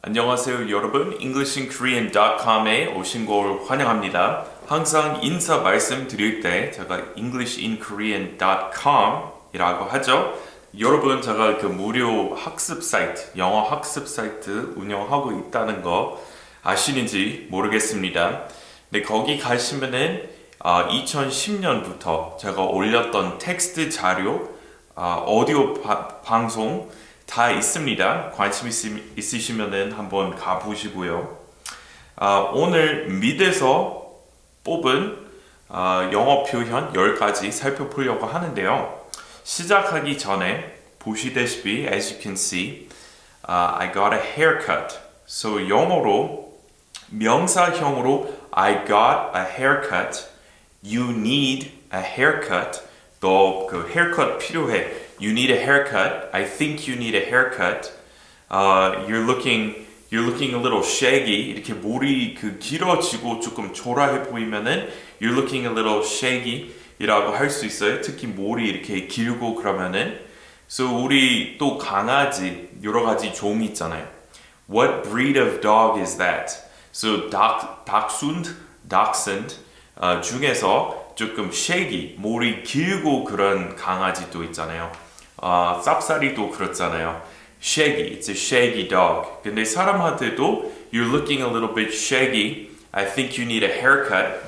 안녕하세요 여러분, EnglishinKorean.com에 오신 걸 환영합니다. 항상 인사 말씀드릴 때 제가 EnglishinKorean.com 이라고 하죠. 여러분, 제가 그 무료 학습 사이트, 영어 학습 사이트 운영하고 있다는 거 아시는지 모르겠습니다. 근데 거기 가시면은 2010년부터 제가 올렸던 텍스트 자료, 오디오 방송 다 있습니다. 관심 있으시면은 한번 가보시고요. 오늘 미드에서 뽑은 영어 표현 10가지 살펴보려고 하는데요. 시작하기 전에 보시다시피 as you can see, I got a haircut. So 영어로 명사형으로 I got a haircut, you need a haircut, 너 그 haircut 필요해. You need a haircut. I think you need a haircut. You're looking a little shaggy. 이렇게 머리 그 길어지고 조금 초라해 보이면은 you're looking a little shaggy 이라고 할 수 있어요. 특히 머리 이렇게 길고 그러면은. So 우리 또 강아지 여러 가지 종이 있잖아요. What breed of dog is that? So dachshund 중에서 조금 shaggy, 머리 길고 그런 강아지도 있잖아요. 쌉싸리도 그렇잖아요. Shaggy, it's a shaggy dog. 근데 사람한테도 you're looking a little bit shaggy. I think you need a haircut.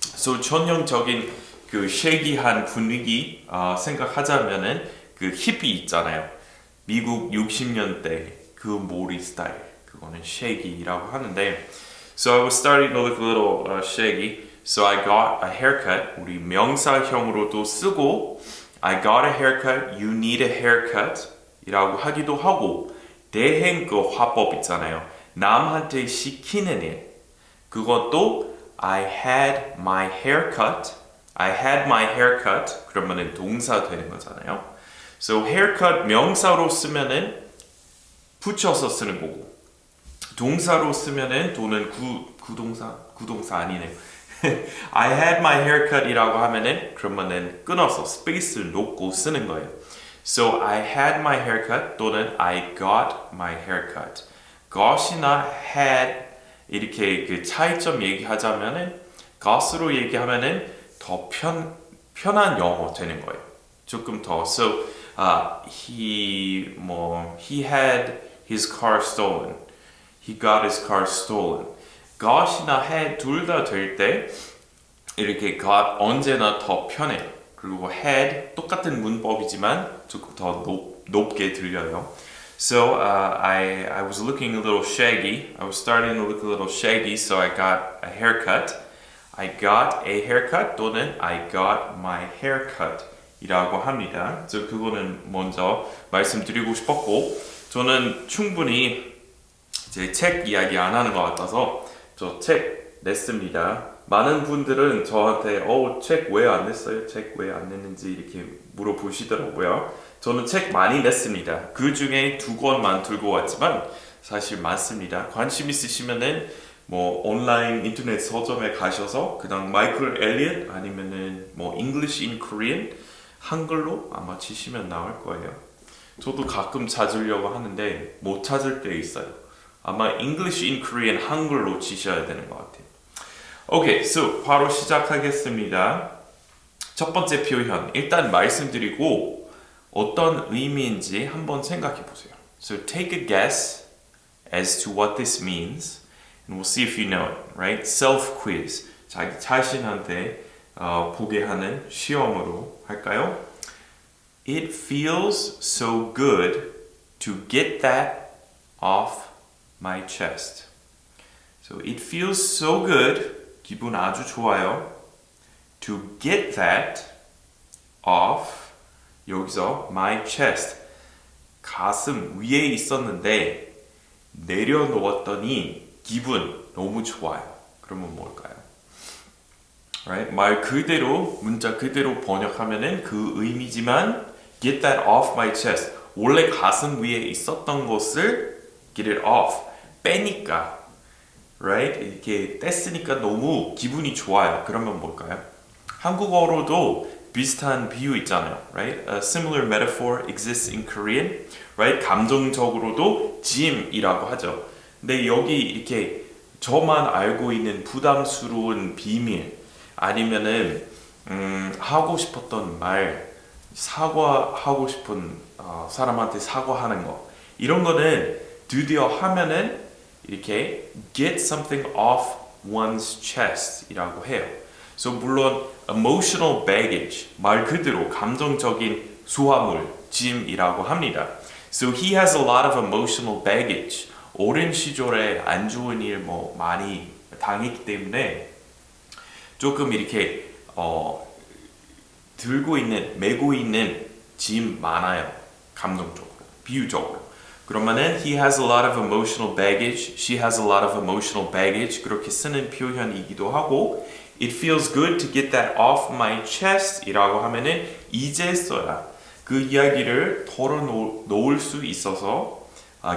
So 전형적인 그 shaggy한 분위기 생각하자면은 그 히피 있잖아요. 미국 60년대 그 머리 스타일. 그거는 shaggy라고 하는데. So I was starting to look a little shaggy. So I got a haircut. 우리 명사형으로도 쓰고 I got a haircut, you need a haircut 이라고 하기도 하고 대행 그 화법 있잖아요. 남한테 시키는 일 그것도 I had my haircut 그러면은 동사 되는 거잖아요. So haircut 명사로 쓰면은 붙여서 쓰는 거고 동사로 쓰면은 또는 구동사 아니네요. I had my haircut 이라고 하면은 그러면은 끊어서 스페이스를 놓고 쓰는 거예요. So I had my haircut 또는 I got my haircut. got이나 had 이렇게 그 차이점 얘기하자면은 got으로 얘기하면은 더 편한 영어 되는 거예요. 조금 더. So he had his car stolen. He got his car stolen. got이나 had 둘 다 될 때 이렇게 got 언제나 더 편해. 그리고 had 똑같은 문법이지만 조금 더 높게 들려요. So I was looking a little shaggy. I was starting to look a little shaggy, so I got a haircut. I got a haircut 또는 I got my haircut 이라고 합니다. 그래서 그거는 먼저 말씀드리고 싶었고 저는 충분히 제 책 이야기 안 하는 것 같아서 저 책 냈습니다. 많은 분들은 저한테 책 왜 안 냈어요? 책 왜 안 냈는지 이렇게 물어보시더라고요. 저는 책 많이 냈습니다. 그 중에 2권만 들고 왔지만 사실 많습니다. 관심 있으시면은 뭐 온라인 인터넷 서점에 가셔서 그냥 마이클 엘리엇 아니면은 뭐 English in Korean 한글로 아마 치시면 나올 거예요. 저도 가끔 찾으려고 하는데 못 찾을 때 있어요. 아마 English in Korean 한글로 치셔야 되는 것 같아요. 오케이, so 바로 시작하겠습니다. 첫 번째 표현 일단 말씀드리고 어떤 의미인지 한번 생각해 보세요. So take a guess as to what this means, and we'll see if you know it, right? Self quiz, 자기 자신한테 보게 하는 시험으로 할까요? It feels so good to get that off my chest. So it feels so good. 기분 아주 좋아요. To get that off 여기서 my chest 가슴 위에 있었는데 내려놓았더니 기분 너무 좋아요. 그러면 뭘까요? Right? 말 그대로 문자 그대로 번역하면은 그 의미지만 get that off my chest 원래 가슴 위에 있었던 것을 get it off 빼니까 right? 이렇게 뗐으니까 너무 기분이 좋아요. 그러면 뭘까요? 한국어로도 비슷한 비유 있잖아요. Right? A similar metaphor exists in Korean. Right? 감정적으로도 짐이라고 하죠. 근데 여기 이렇게 저만 알고 있는 부담스러운 비밀 아니면은 하고 싶었던 말 사과하고 싶은 사람한테 사과하는 거 이런 거는 드디어 하면은 이렇게 get something off one's chest 이라고 해요. So 물론 emotional baggage 말 그대로 감정적인 수화물 짐이라고 합니다. So he has a lot of emotional baggage. 오랜 시절에 안 좋은 일 뭐 많이 당했기 때문에 조금 이렇게 들고 있는 메고 있는 짐 많아요. 감정적으로 비유적으로. 그러면은 he has a lot of emotional baggage, she has a lot of emotional baggage 그렇게 쓰는 표현이기도 하고 it feels good to get that off my chest 이라고 하면은 이제서야 그 이야기를 털어놓을 수 있어서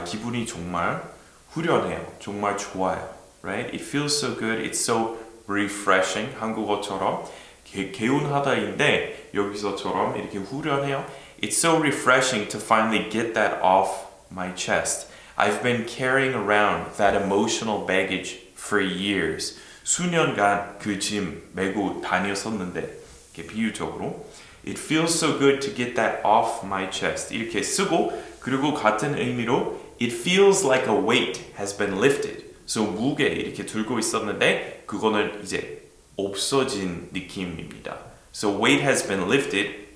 기분이 정말 후련해요. 정말 좋아요. Right? It feels so good, it's so refreshing 한국어처럼 개운하다인데 여기서처럼 이렇게 후련해요. It's so refreshing to finally get that off my chest. I've been carrying around that emotional baggage for years. 수년간 그 짐 메고 다녔었는데 이렇게 비유적으로 It feels so good to get that off my chest. 이렇게 쓰고 그리고 같은 의미로 It feels like a weight has been lifted. So 무게 이렇게 들고 있었는데 그거는 이제 없어진 느낌입니다. So weight has been lifted.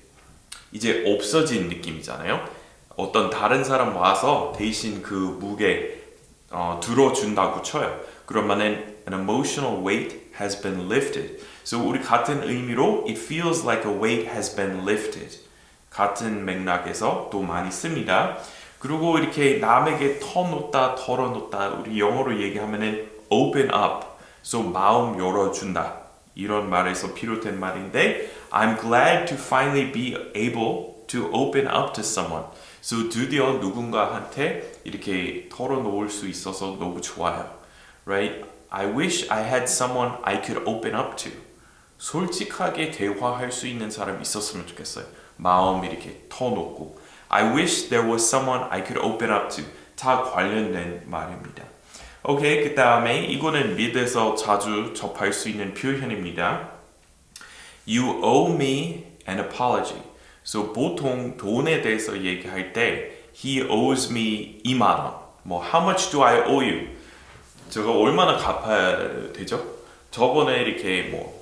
이제 없어진 느낌이잖아요. 어떤 다른 사람 와서 대신 그 무게 들어준다고 쳐요. 그러면은 an emotional weight has been lifted. So 우리 같은 의미로 it feels like a weight has been lifted. 같은 맥락에서 또 많이 씁니다. 그리고 이렇게 남에게 터놓다, 털어놓다 우리 영어로 얘기하면은 open up. So 마음 열어준다. 이런 말에서 비롯된 말인데 I'm glad to finally be able to open up to someone. So 드디어 누군가한테 이렇게 털어놓을 수 있어서 너무 좋아요. Right? I wish I had someone I could open up to. 솔직하게 대화할 수 있는 사람이 있었으면 좋겠어요. 마음 이렇게 터놓고. I wish there was someone I could open up to. 다 관련된 말입니다. 오케이, 그 다음에 이거는 미드에서 자주 접할 수 있는 표현입니다. You owe me an apology. So 보통 돈에 대해서 얘기할 때 He owes me 2만 원. 뭐 How much do I owe you? 제가 얼마나 갚아야 되죠? 저번에 이렇게 뭐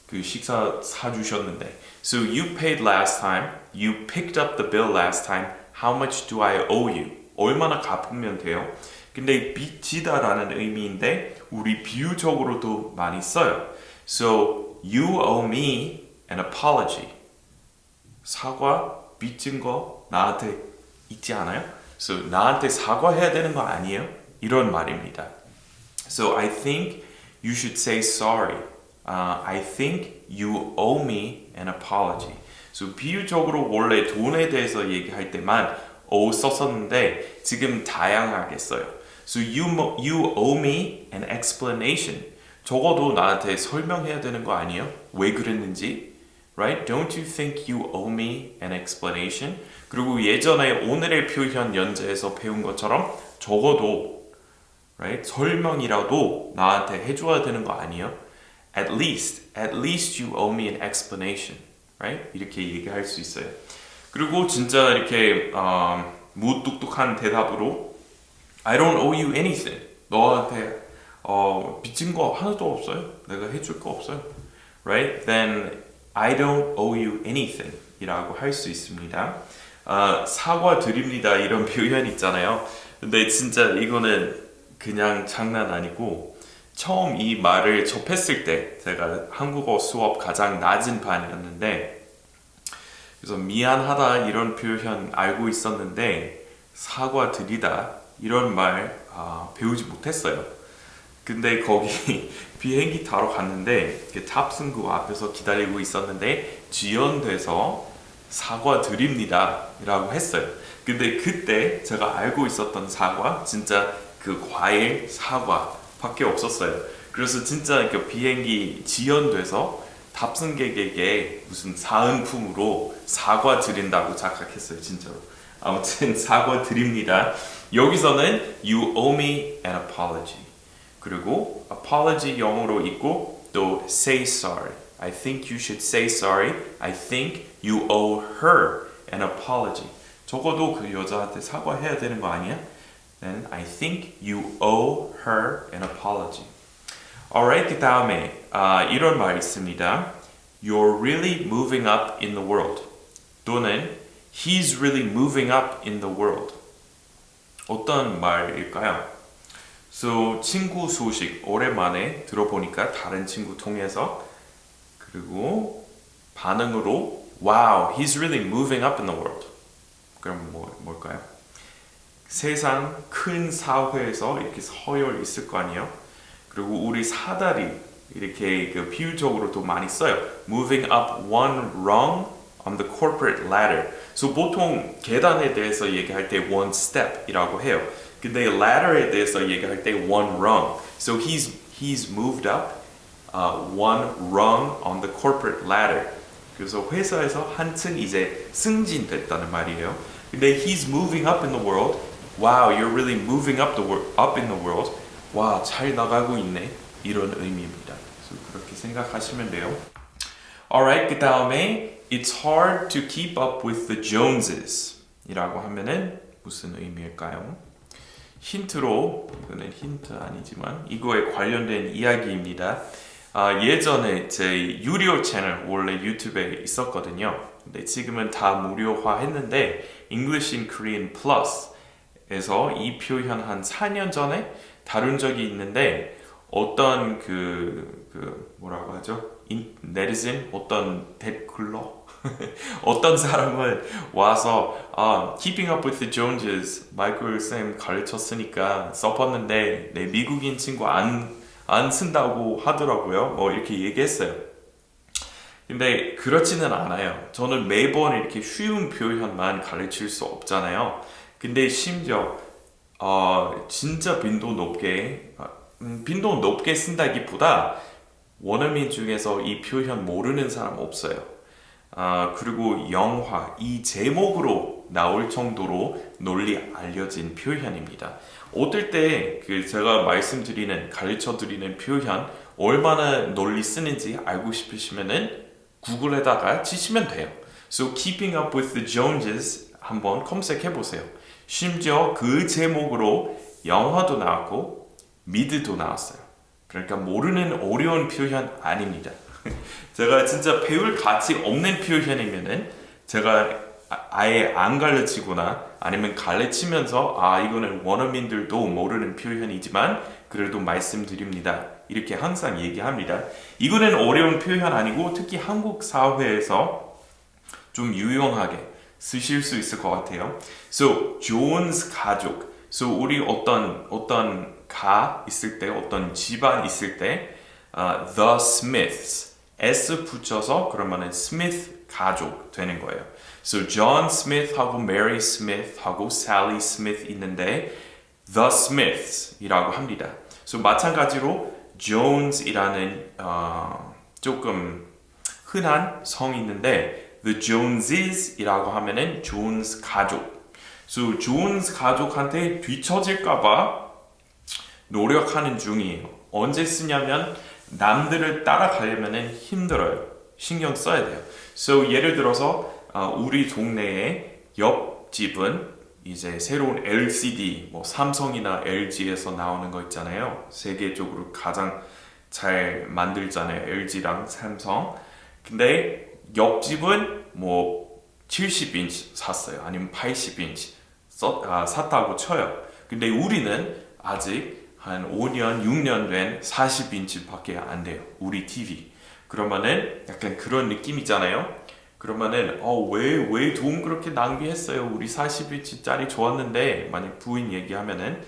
그 식사 사주셨는데 So you paid last time. You picked up the bill last time. How much do I owe you? 얼마나 갚으면 돼요? 근데 빚지다라는 의미인데 우리 비유적으로도 많이 써요. So you owe me an apology. 사과 빚진 거 나한테 있지 않아요? So 나한테 사과해야 되는 거 아니에요? 이런 말입니다. So I think you should say sorry. I think you owe me an apology. So 비유적으로 원래 돈에 대해서 얘기할 때만 owe 썼었는데 지금 다양하게 써요. So you owe me an explanation. 적어도 나한테 설명해야 되는 거 아니에요? 왜 그랬는지? Right? Don't you think you owe me an explanation? 그리고 예전에 오늘의 표현 연재에서 배운 것처럼 적어도 right? 설명이라도 나한테 해줘야 되는 거 아니에요? At least you owe me an explanation. Right? 이렇게 얘기할 수 있어요. 그리고 진짜 이렇게 무뚝뚝한 대답으로 I don't owe you anything. 너한테 빚진 거 하나도 없어요. 내가 해줄 거 없어요. Right? Then I don't owe you anything 이라고 할 수 있습니다. 사과드립니다 이런 표현 있잖아요. 근데 진짜 이거는 그냥 장난 아니고 처음 이 말을 접했을 때 제가 한국어 수업 가장 낮은 반이었는데 그래서 미안하다 이런 표현 알고 있었는데 사과드리다 이런 말 배우지 못했어요. 근데 거기 비행기 타러 갔는데 탑승구 앞에서 기다리고 있었는데 지연돼서 사과드립니다 라고 했어요. 근데 그때 제가 알고 있었던 사과 진짜 그 과일 사과 밖에 없었어요. 그래서 진짜 그 비행기 지연돼서 탑승객에게 무슨 사은품으로 사과 드린다고 착각했어요. 진짜로. 아무튼 사과 드립니다. 여기서는 you owe me an apology. 그리고 apology 영어로 있고 또 say sorry. I think you should say sorry. I think you owe her an apology. 적어도 그 여자한테 사과해야 되는 거 아니야? Then I think you owe her an apology. Alright, 그 다음에 이런 말 있습니다. You're really moving up in the world. 또는 He's really moving up in the world. 어떤 말일까요? So, 친구 소식 오랜만에 들어보니까 다른 친구 통해서 그리고 반응으로 Wow, he's really moving up in the world. 그럼 뭘까요? 세상 큰 사회에서 이렇게 서열 있을 거 아니에요? 그리고 우리 사다리 이렇게 그 비유적으로도 많이 써요. Moving up one rung on the corporate ladder. So 보통 계단에 대해서 얘기할 때 one step이라고 해요. 근데 ladder에 대해서 얘기할 때 one rung. So he's moved up one rung on the corporate ladder. 그래서 회사에서 한층 이제 승진됐다는 말이에요. 근데 he's moving up in the world. Wow, you're really moving up in the world. 와, 잘 나가고 있네. 이런 의미입니다. 그래서 그렇게 생각하시면 돼요. Alright, 그 다음에 It's hard to keep up with the Joneses 이라고 하면은 무슨 의미일까요? 힌트로, 이거는 힌트 아니지만 이거에 관련된 이야기입니다. 예전에 제 유료 채널 원래 유튜브에 있었거든요. 근데 지금은 다 무료화 했는데 English in Korean Plus에서 이 표현 한 4년 전에 다룬 적이 있는데 어떤 뭐라고 하죠? 네티즌? 어떤 댓글러? 어떤 사람은 와서 Keeping Up with the Joneses 마이클 쌤 가르쳤으니까 써봤는데 내 미국인 친구 안 쓴다고 하더라고요. 뭐 이렇게 얘기했어요. 근데 그렇지는 않아요. 저는 매번 이렇게 쉬운 표현만 가르칠 수 없잖아요. 근데 심지어 진짜 빈도 높게 쓴다기보다 원어민 중에서 이 표현 모르는 사람 없어요. 그리고 영화 이 제목으로 나올 정도로 널리 알려진 표현입니다. 어떨 때 제가 가르쳐드리는 표현 얼마나 널리 쓰는지 알고 싶으시면은 구글에다가 치시면 돼요. So keeping up with the Joneses 한번 검색해 보세요. 심지어 그 제목으로 영화도 나왔고 미드도 나왔어요. 그러니까 모르는 어려운 표현 아닙니다. 제가 진짜 배울 가치 없는 표현이면은 제가 아예 안 가르치거나 아니면 가르치면서 이거는 원어민들도 모르는 표현이지만 그래도 말씀드립니다. 이렇게 항상 얘기합니다. 이거는 어려운 표현 아니고 특히 한국 사회에서 좀 유용하게 쓰실 수 있을 것 같아요. So, 존스 가족. So, 우리 어떤 가 있을 때, 어떤 집안 있을 때 The Smiths S 붙여서 그러면은 Smith 가족 되는 거예요. So John Smith하고 Mary Smith하고 Sally Smith 있는데 The Smiths이라고 합니다. So 마찬가지로 Jones이라는 조금 흔한 성이 있는데 The Joneses이라고 하면은 존스 가족. So 존스 가족한테 뒤처질까봐 노력하는 중이에요. 언제 쓰냐면 남들을 따라가려면 힘들어요. 신경 써야 돼요. So 예를 들어서 우리 동네에 옆집은 이제 새로운 LCD, 뭐 삼성이나 LG에서 나오는 거 있잖아요. 세계적으로 가장 잘 만들잖아요. LG랑 삼성. 근데 옆집은 뭐 70인치 샀어요. 아니면 80인치 샀다고 쳐요. 근데 우리는 아직 한 5년, 6년 된 40인치밖에 안 돼요. 우리 TV. 그러면은 약간 그런 느낌이잖아요. 그러면은 왜 돈 그렇게 낭비했어요? 우리 40인치짜리 좋았는데 만약 부인 얘기하면은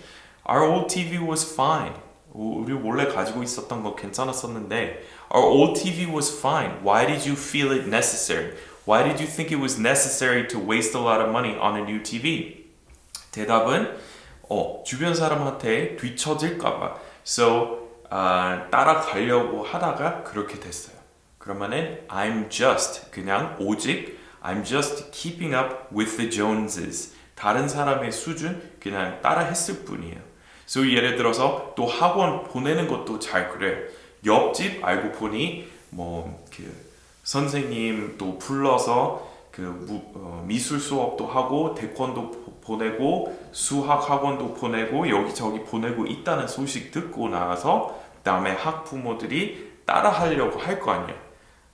Our old TV was fine. 우리 원래 가지고 있었던 거 괜찮았었는데 Our old TV was fine. Why did you feel it necessary? Why did you think it was necessary to waste a lot of money on a new TV? 대답은 주변 사람한테 뒤처질까봐 So 따라가려고 하다가 그렇게 됐어요. 그러면은 I'm just 그냥 오직 I'm just keeping up with the Joneses. 다른 사람의 수준 그냥 따라 했을 뿐이에요. So 예를 들어서 또 학원 보내는 것도 잘 그래요. 옆집 알고 보니 뭐 그 선생님 또 불러서 그 미술 수업도 하고 태권도 보내고 수학 학원도 보내고 여기저기 보내고 있다는 소식 듣고 나서 그다음에 학부모들이 따라 하려고 할 거 아니에요.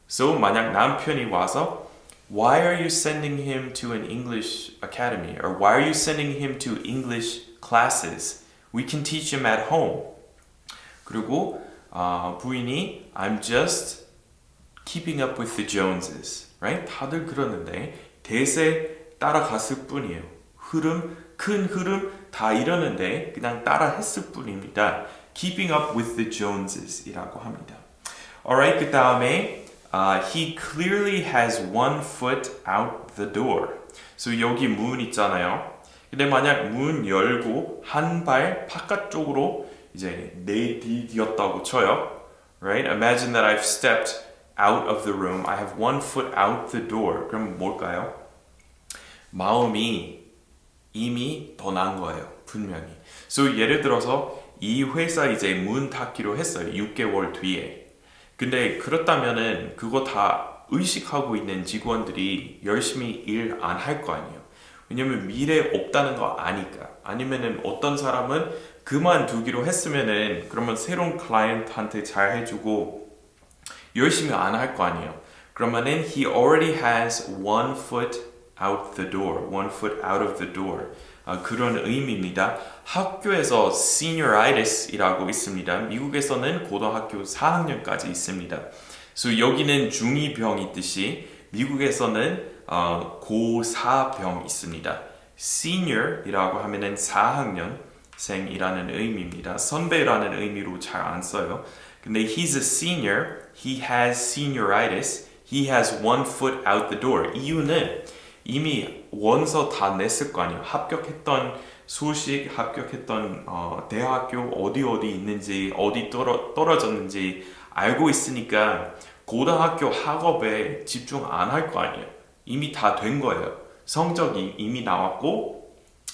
So 만약 남편이 와서 Why are you sending him to an English academy? Or why are you sending him to English classes? We can teach him at home. 그리고 부인이 I'm just keeping up with the Joneses, right? 다들 그러는데 대세 따라갔을 뿐이에요. 큰 흐름 다 이러는데 그냥 따라했을 뿐입니다. Keeping up with the Joneses이라고 합니다. Alright, 그 다음에 he clearly has one foot out the door. So 여기 문 있잖아요. 근데 만약 문 열고 한 발 바깥쪽으로 이제 내디뎠다고 쳐요. Right? Imagine that I've stepped out of the room. I have one foot out the door. 그럼 뭘까요? 마음이 이미 떠난 거예요. 분명히. So 예를 들어서 이 회사 이제 문 닫기로 했어요. 6개월 뒤에. 근데 그렇다면은 그거 다 의식하고 있는 직원들이 열심히 일 안 할 거 아니에요. 왜냐면 미래 없다는 거 아니까. 아니면은 어떤 사람은 그만두기로 했으면은 그러면 새로운 클라이언트한테 잘 해주고 열심히 안 할 거 아니에요. 그러면은 he already has one foot out the door, one foot out of the door. 그런 의미입니다. 학교에서 senioritis이라고 있습니다. 미국에서는 고등학교 4학년까지 있습니다. So 여기는 중2병 있듯이 미국에서는 고4병 있습니다. senior이라고 하면은 4학년생이라는 의미입니다. 선배라는 의미로 잘 안 써요. 근데 he's a senior, he has senioritis, he has one foot out the door. 이유는 이미 원서 다 냈을 거 아니에요. 합격했던 소식, 합격했던 대학교 어디 있는지, 어디 떨어졌는지 알고 있으니까 고등학교 학업에 집중 안 할 거 아니에요. 이미 다 된 거예요. 성적이 이미 나왔고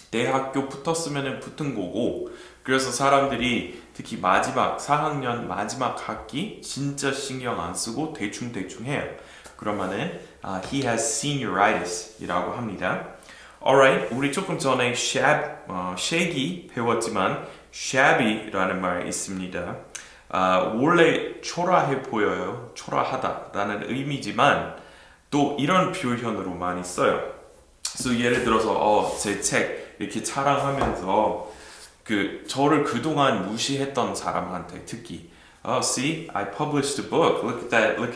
대학교 붙었으면 붙은 거고 그래서 사람들이 특히 마지막 4학년 마지막 학기 진짜 신경 안 쓰고 대충 해요. 그러면은 he has senioritis이라고 합니다. Alright, 우리 조금 전에 shaggy 배웠지만 shabby라는 말 있습니다. 원래 초라해 보여요. 초라하다라는 의미지만 또 이런 표현으로 많이 써요. So 예를 들어서 제 책 이렇게 자랑하면서 저를 그동안 무시했던 사람한테 특히 see, I published a book. Look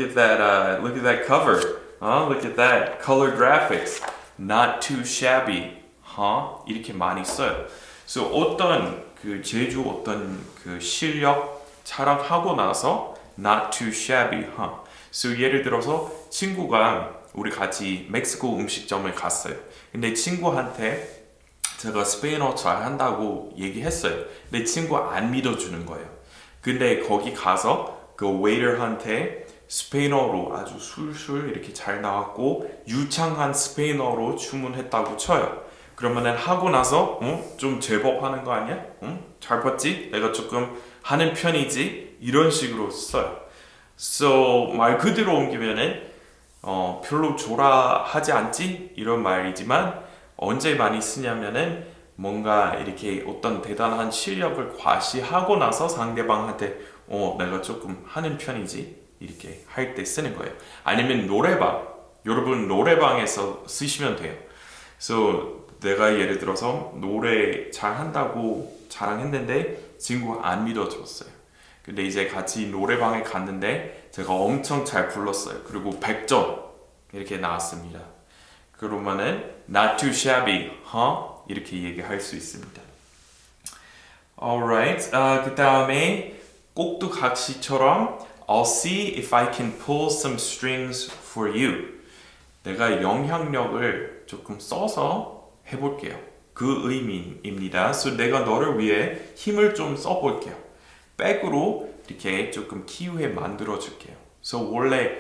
at that cover. Look at that color graphics. Not too shabby. 이렇게 많이 써요. So 어떤 제주 어떤 실력 자랑하고 나서 not too shabby. So 예를 들어서 친구가 우리 같이 멕시코 음식점을 갔어요. 근데 친구한테 제가 스페인어 잘 한다고 얘기했어요. 근데 친구가 안 믿어주는 거예요. 근데 거기 가서 그 웨이터한테 스페인어로 아주 술술 이렇게 잘 나왔고 유창한 스페인어로 주문했다고 쳐요. 그러면은 하고 나서 좀 제법 하는 거 아니야? 잘 봤지? 내가 조금 하는 편이지? 이런 식으로 써요. So 말 그대로 옮기면은 별로 조라하지 않지? 이런 말이지만 언제 많이 쓰냐면은 뭔가 이렇게 어떤 대단한 실력을 과시하고 나서 상대방한테 내가 조금 하는 편이지 이렇게 할 때 쓰는 거예요. 아니면 노래방, 여러분 노래방에서 쓰시면 돼요. So 내가 예를 들어서 노래 잘한다고 자랑했는데 친구가 안 믿어줬어요. 근데 이제 같이 노래방에 갔는데 제가 엄청 잘 불렀어요. 그리고 100점 이렇게 나왔습니다. 그러면은 not too shabby, 이렇게 얘기할 수 있습니다. Alright, 그 다음에 꼭두각시처럼 I'll see if I can pull some strings for you. 내가 영향력을 조금 써서 해볼게요. 그 의미입니다. So 내가 너를 위해 힘을 좀 써볼게요. 백으로 이렇게 조금 키우게 만들어줄게요. So 원래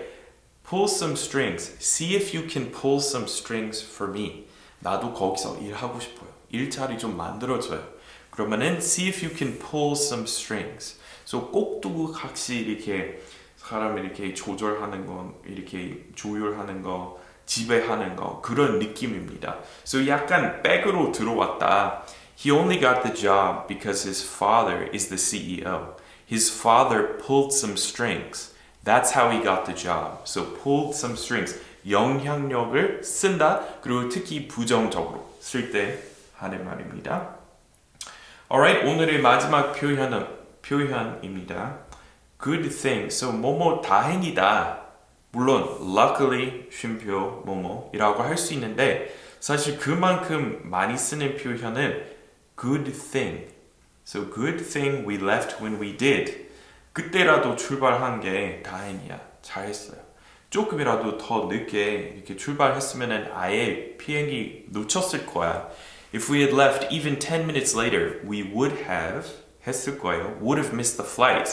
pull some strings, see if you can pull some strings for me. 나도 거기서 일하고 싶어요. 일자리 좀 만들어줘요. 그러면은 see if you can pull some strings. So 꼭두각시 이렇게 사람을 이렇게 조절하는 거, 이렇게 조율하는 거, 지배하는 거 그런 느낌입니다. So 약간 백으로 들어왔다. He only got the job because his father is the CEO. His father pulled some strings. That's how he got the job. So pulled some strings. 영향력을 쓴다. 그리고 특히 부정적으로 쓸 때 하는 말입니다. Alright, 오늘의 마지막 표현입니다. Good thing. So 뭐뭐 다행이다. 물론 luckily 쉼표 뭐뭐이라고 할 수 있는데 사실 그만큼 많이 쓰는 표현은 good thing. So good thing we left when we did. 그때라도 출발한 게 다행이야. 잘했어요. 조금이라도 더 늦게 이렇게 출발했으면 아예 비행기 놓쳤을 거야. If we had left even 10 minutes later, we would have 했을 거예요. Would have missed the flight.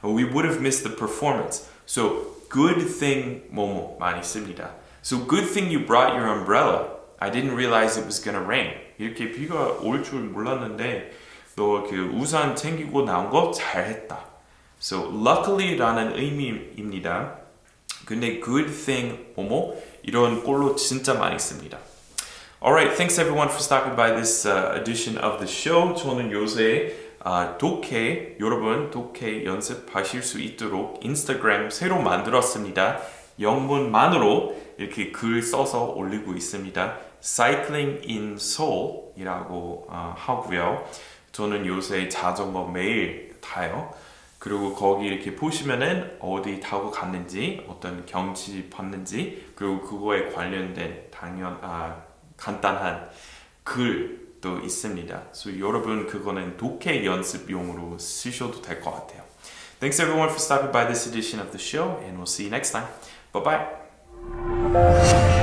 We would have missed the performance. So good thing 뭐뭐 많이 씁니다. So good thing you brought your umbrella. I didn't realize it was gonna rain. 이렇게 비가 올 줄 몰랐는데 너 그 우산 챙기고 나온 거 잘했다. So luckilly라는 의미입니다. 근데 good thing 뭐뭐 이런 꼴로 진짜 많이 씁니다. Alright, thanks everyone for stopping by this edition of the show. 저는 요새 독해, 여러분 독해 연습하실 수 있도록 인스타그램 새로 만들었습니다. 영문만으로 이렇게 글 써서 올리고 있습니다. Cycling in Seoul 이라고 하고요. 저는 요새 자전거 매일 타요. 그리고 거기 이렇게 보시면은 어디 타고 갔는지, 어떤 경치 봤는지, 그리고 그거에 관련된 간단한 글도 있습니다. So 여러분 그거는 독해 연습용으로 쓰셔도 될 것 같아요. Thanks everyone for stopping by this edition of the show, and we'll see you next time. Bye bye.